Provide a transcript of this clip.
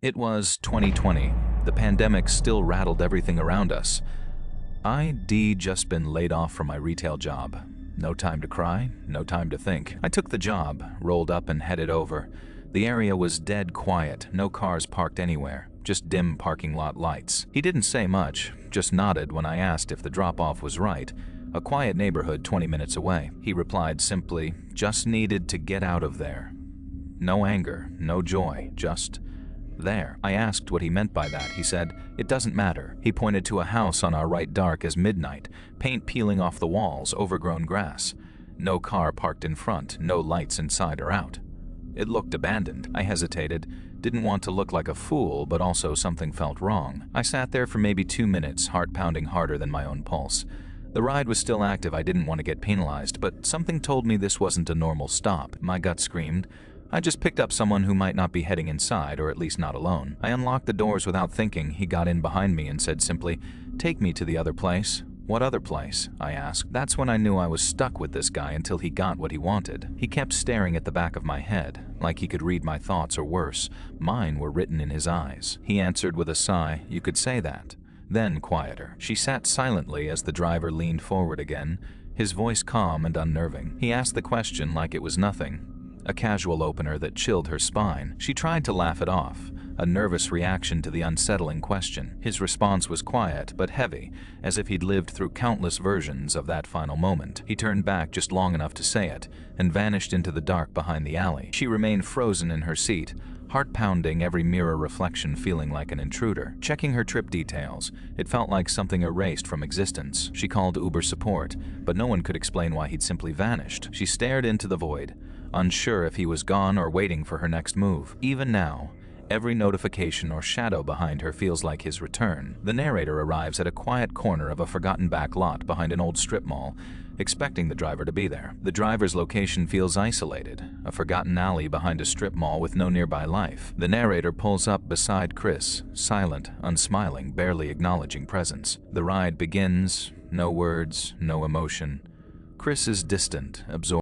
It was 2020. The pandemic still rattled everything around us. I'd just been laid off from my retail job. No time to cry, no time to think. I took the job, rolled up and headed over. The area was dead quiet, no cars parked anywhere, just dim parking lot lights. He didn't say much, just nodded when I asked if the drop-off was right. A quiet neighborhood 20 minutes away. He replied simply, just needed to get out of there. No anger, no joy, just there. I asked what he meant by that. He said, it doesn't matter. He pointed to a house on our right, dark as midnight, paint peeling off the walls, overgrown grass. No car parked in front, no lights inside or out. It looked abandoned. I hesitated, didn't want to look like a fool, but also something felt wrong. I sat there for maybe 2 minutes, heart pounding harder than my own pulse. The ride was still active. I didn't want to get penalized, but something told me this wasn't a normal stop. My gut screamed, I just picked up someone who might not be heading inside, or at least not alone. I unlocked the doors without thinking. He got in behind me and said simply, take me to the other place. What other place? I asked. That's when I knew I was stuck with this guy until he got what he wanted. He kept staring at the back of my head, like he could read my thoughts or worse. Mine were written in his eyes. He answered with a sigh, you could say that. Then quieter. She sat silently as the driver leaned forward again, his voice calm and unnerving. He asked the question like it was nothing. A casual opener that chilled her spine. She tried to laugh it off, a nervous reaction to the unsettling question. His response was quiet but heavy, as if he'd lived through countless versions of that final moment. He turned back just long enough to say it, and vanished into the dark behind the alley. She remained frozen in her seat, heart pounding, every mirror reflection feeling like an intruder. Checking her trip details, it felt like something erased from existence. She called Uber support, but no one could explain why he'd simply vanished. She stared into the void, unsure if he was gone or waiting for her next move. Even now, every notification or shadow behind her feels like his return. The narrator arrives at a quiet corner of a forgotten back lot behind an old strip mall, expecting the driver to be there. The driver's location feels isolated, a forgotten alley behind a strip mall with no nearby life. The narrator pulls up beside Chris, silent, unsmiling, barely acknowledging presence. The ride begins, no words, no emotion. Chris is distant, absorbed.